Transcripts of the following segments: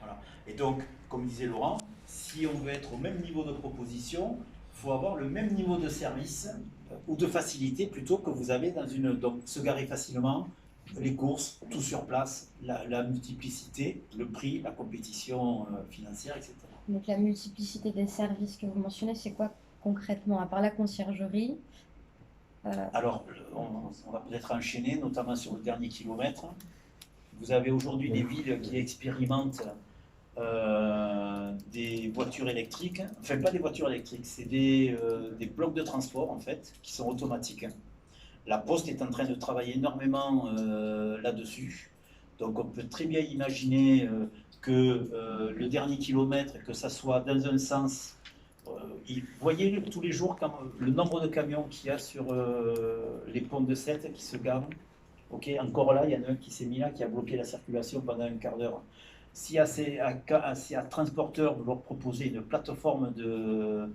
Voilà. Et donc, comme disait Laurent, si on veut être au même niveau de proposition, il faut avoir le même niveau de service ou de facilité plutôt que vous avez dans une. Donc, se garer facilement, les courses, tout sur place, la multiplicité, le prix, la compétition financière, etc. Donc la multiplicité des services que vous mentionnez, c'est quoi concrètement, à part la conciergerie? Alors, on va peut-être enchaîner, notamment sur le dernier kilomètre. Vous avez aujourd'hui des villes qui expérimentent des voitures électriques, enfin pas des voitures électriques, c'est des blocs de transport en fait, qui sont automatiques. La Poste est en train de travailler énormément là-dessus. Donc on peut très bien imaginer que le dernier kilomètre, que ça soit dans un sens, vous voyez tous les jours quand, le nombre de camions qu'il y a sur les ponts de Sète qui se garent. Ok, encore là, il y en a un qui s'est mis là, qui a bloqué la circulation pendant un quart d'heure. Si à transporteur, vous leur proposez une plateforme de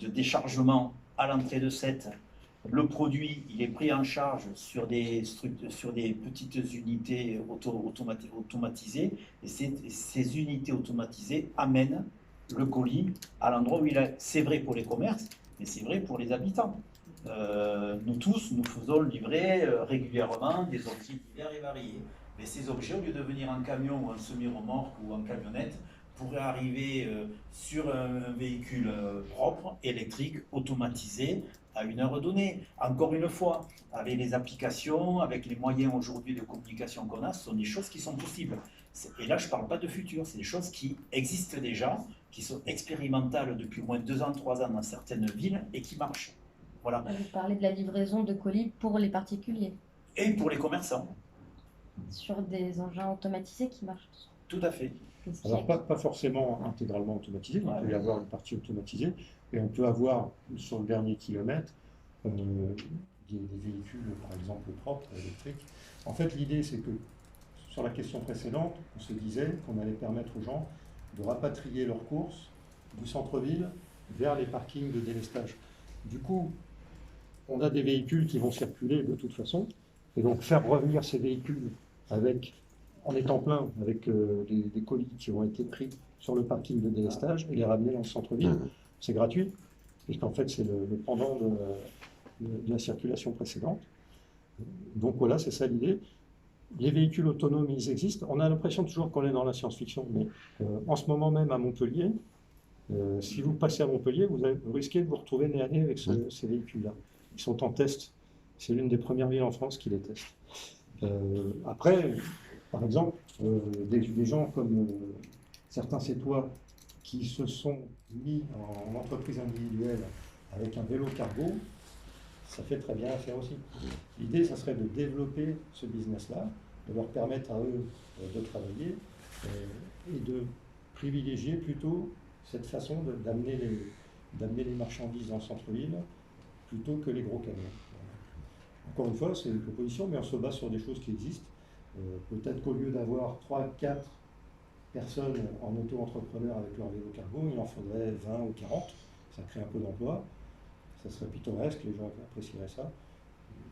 déchargement à l'entrée de Sète, le produit, il est pris en charge sur sur des petites unités automatisées, et ces unités automatisées amènent le colis à l'endroit où il est. C'est vrai pour les commerces, mais c'est vrai pour les habitants. Nous tous, nous faisons livrer régulièrement des objets divers et variés. Mais ces objets, au lieu de venir en camion ou en semi-remorque ou en camionnette, pourraient arriver sur un véhicule propre, électrique, automatisé, à une heure donnée. Encore une fois, avec les applications, avec les moyens aujourd'hui de communication qu'on a, ce sont des choses qui sont possibles. Et là, je ne parle pas de futur, c'est des choses qui existent déjà, qui sont expérimentales depuis au moins 2 ans, 3 ans dans certaines villes et qui marchent. Voilà. Vous parlez de la livraison de colis pour les particuliers, Et pour les commerçants, sur des engins automatisés qui marchent. tout à fait. Alors, pas forcément intégralement automatisé, il peut y avoir une partie automatisée, et on peut avoir sur le dernier kilomètre des véhicules, par exemple, propres, électriques. En fait, l'idée, c'est que sur la question précédente, on se disait qu'on allait permettre aux gens de rapatrier leurs courses du centre-ville vers les parkings de délestage. Du coup, on a des véhicules qui vont circuler de toute façon, et donc faire revenir ces véhicules en étant plein avec des colis qui ont été pris sur le parking de délestage et les ramener dans le centre-ville, c'est gratuit, puisqu'en fait c'est le pendant de la circulation précédente. Donc voilà, c'est ça l'idée. Les véhicules autonomes, ils existent. On a l'impression toujours qu'on est dans la science-fiction, mais en ce moment même à Montpellier, si vous passez à Montpellier, vous risquez de vous retrouver nez à nez avec ces véhicules-là. Ils sont en test. C'est l'une des premières villes en France qui les teste. Après, par exemple, des gens comme certains Sétois qui se sont mis en entreprise individuelle avec un vélo cargo, ça fait très bien l'affaire aussi. L'idée, ça serait de développer ce business-là, de leur permettre à eux de travailler et de privilégier plutôt cette façon d'amener les marchandises dans le centre-ville plutôt que les gros camions. Encore une fois, c'est une proposition, mais on se base sur des choses qui existent. Peut-être qu'au lieu d'avoir 3-4 personnes en auto-entrepreneur avec leur vélo cargo, il en faudrait 20 ou 40. Ça crée un peu d'emploi. Ça serait pittoresque, les gens apprécieraient ça.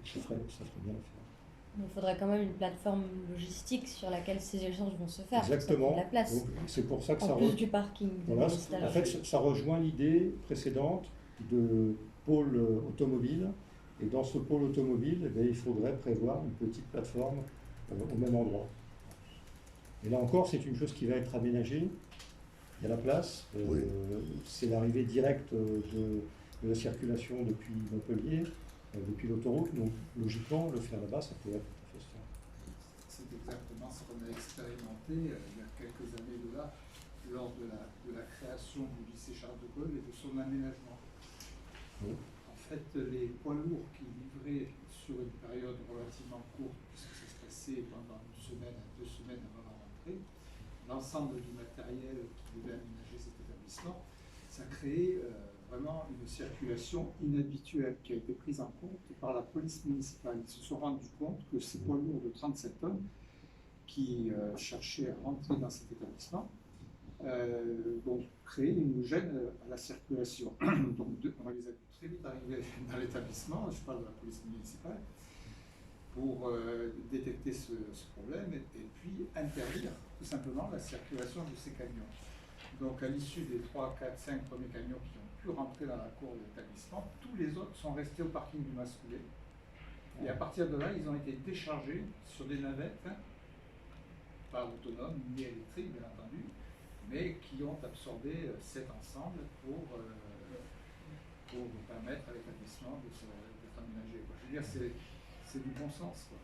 Ça ferait bien l'affaire. Il faudrait quand même une plateforme logistique sur laquelle ces échanges vont se faire. Exactement. De la place. C'est pour ça que en plus du parking. Voilà, en fait, ça rejoint l'idée précédente de pôle automobile. Et dans ce pôle automobile, il faudrait prévoir une petite plateforme au même endroit. Et là encore, c'est une chose qui va être aménagée. Il y a la place. Oui. C'est l'arrivée directe de la circulation depuis Montpellier, depuis l'autoroute. Donc, logiquement, le faire là-bas, ça pourrait être tout à fait se faire. C'est exactement ce qu'on a expérimenté il y a quelques années de là, lors de la création du lycée Charles de Gaulle et de son aménagement. Oui. En fait, les poids lourds qui livraient sur une période relativement courte, puisque ça se passait pendant 1 semaine à 2 semaines avant la rentrée, l'ensemble du matériel qui devait aménager cet établissement, ça créait vraiment une circulation inhabituelle qui a été prise en compte par la police municipale. Ils se sont rendus compte que ces poids lourds de 37 tonnes qui cherchaient à rentrer dans cet établissement vont créer une gêne à la circulation. Donc on les a très vite arrivés dans l'établissement, je parle de la police municipale, pour détecter ce problème et puis interdire simplement la circulation de ces camions. Donc à l'issue des 3, 4, 5 premiers camions qui ont pu rentrer dans la cour de l'établissement, tous les autres sont restés au parking du Mascoulet. Et à partir de là, ils ont été déchargés sur des navettes, pas autonomes ni électriques bien entendu, mais qui ont absorbé cet ensemble pour permettre à l'établissement d'être aménagé. Je veux dire, c'est du bon sens, quoi.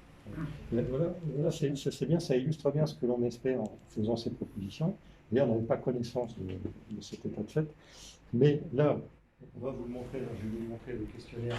Voilà, c'est bien, ça illustre bien ce que l'on espère en faisant ces propositions. D'ailleurs, on n'avait pas connaissance de cet état de fait. Mais là, on va vous le montrer, je vais vous montrer le questionnaire